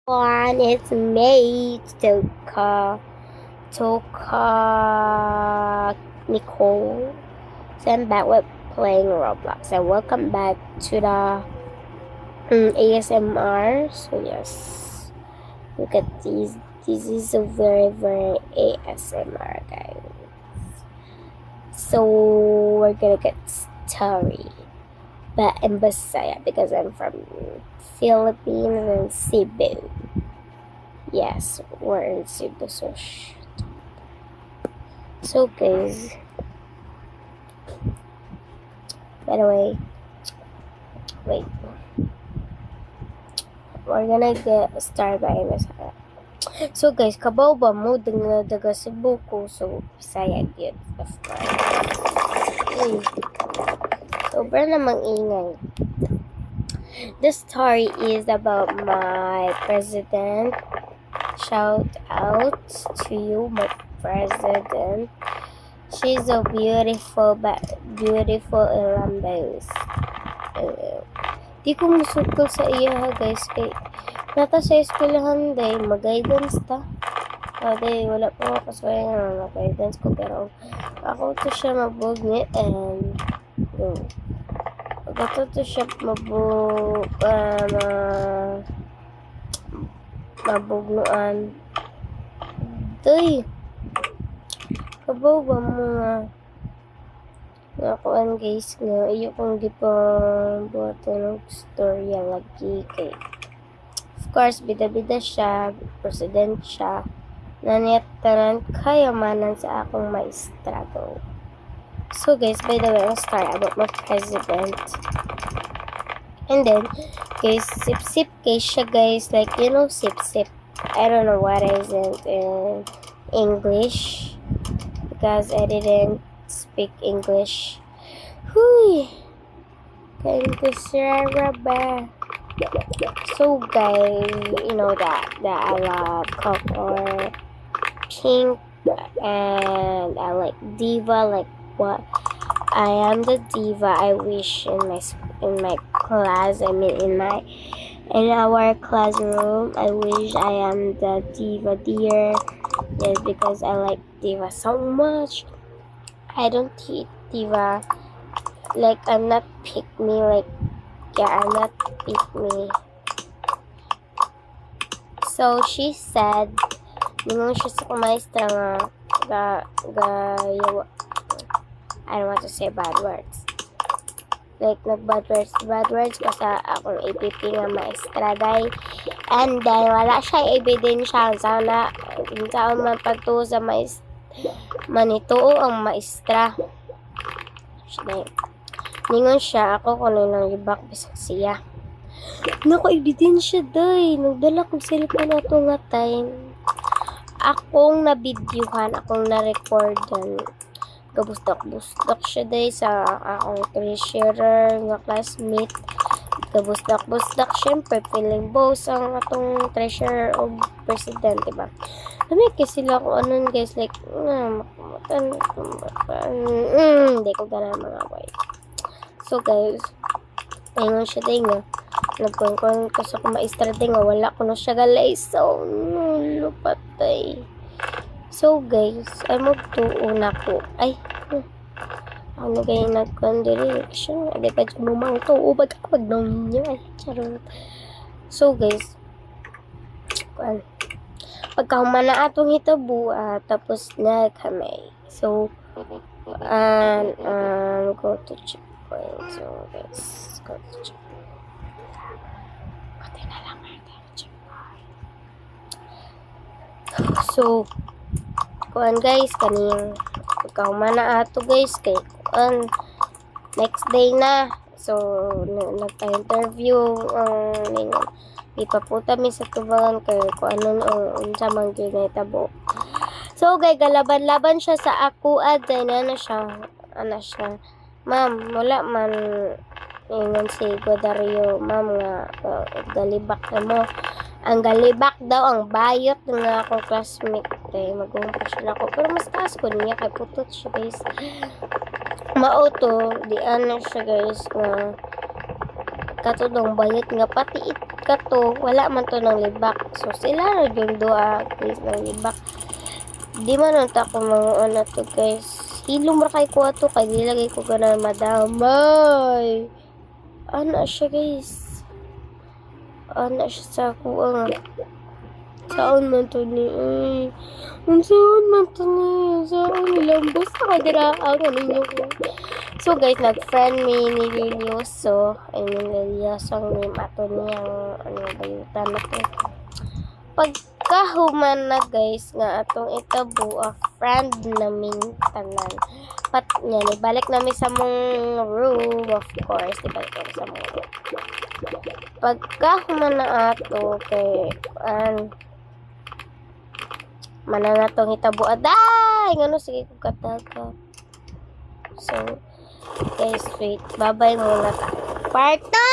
One, it's me, Toka Nicole. So I'm back with playing Roblox, and welcome back to the ASMR. So yes, look at these. This is a very ASMR, guys. So we're gonna get started, but in Bisaya because I'm from Philippines and Cebu. Yes, we're in Cebu. So guys, by the way, wait, we're gonna get started by Bisaya. So guys, kabaw ba mo daga Cebu ko, so Bisaya yun, of course. Uy, sobrang namang ingay. This story is about my president. Shout out to you, my president. She's so beautiful, but beautiful in lambos. Di ko musukol sa iya, guys. Kay nata sa eskwelahan day, mag-guidance ta. Day, wala pa ako kaswaya nga mag-guidance ko. Pero ako to siya mabugni and go. Ako to siya mabugnuan. Day, kabaw ba mo nga kuan guys nga iyo kong buhat ng storya lagi kay of course bida-bida siya, president siya, naniyatanan kayamanan sa akong maistrago. So guys, by the way, I'll start about my president. And then, guys, sip guys siya guys, like, you know, sip. I don't know what is it in English because I didn't speak English. Huy! Ba? So guys, you know that I love Coke or Pink and I like Diva, like what I am the diva I wish in my class, I mean in our classroom, I wish I am the diva dear. Yes, because I like diva so much. I don't hate diva. Like, I'm not pick me, like, yeah, I'm not pick me. So, she said, ningon siya sa kumaestra nga, I don't want to say bad words. Like, bad words ko sa akong APP nga maestra, day. And then, wala siya ebidensya sana man pagtuo sa manituo ang maestra. Ningon siya, ako kung nang libak bisag siya. Naku, ebidensya, day. Nagdala kong cellphone na ito nga time. Akong na-videohan, akong na-recordan. Gabusdak siya day sa akong treasurer nga classmate. Gabusdak, syempre, feeling boss ang atong treasurer o president, diba? Namay sila kung anon guys, like, hindi ko gana mga boy. So guys, ayun siya day nga. Nagkuhan ko sa kumaistra day nga, wala ko na siya galay. So, lupatay. So guys, ay magtuo na ko. Ay, ano kayo nag-direction? Adi pa dyan mumang tuo. Ba't kapag nang niya? Ay, charot. So guys, pagkahumana atong hitabu, tapos na kami. So, go to checkpoint. So guys, go to checkpoint. Pati na lang checkpoint. So, kuan guys, kaning pagkahumana ato guys, kay kuan next day na. So, nagpa-interview ang ipaputa mi sa tubangan kay kung ano unsa man gyud na itabo. So, guys, galaban-laban siya sa ako at then ano siya. Ma'am, wala man ingon si Godario, ma'am nga galibak na mo. Ang galibak daw ang bayot ng akong classmate. Mag-umpos siya ako. Pero mas taas ko niya kay putot siya guys. Mauto, di ano siya guys nga katulong bayot nga pati kato wala man to ng libak. So sila na yung duha guys ng libak. Di man unta ko mga ano to guys. Hilom ra kay ko ato kay nilagay ko ganan madamay. Ano siya guys? Ano siya sa kuha nga. Saan man to ni? Ay, saan man to ni? Saan nilambos na kadiraan ka ninyo ko. So guys, nag-friend me ni Lilioso. I mean, Lilioso ang name ato niyang ano bayutan na to. Pagkahuman na guys, nga atong itabo, a friend namin tanan. Pat niya, ibalik namin sa mong room, of course. Ibalik namin sa mong room. Pagkahuman na ato, kay, mananatong hitabo aday ngano sige ko kataga. So guys wait babay muna ta part 2.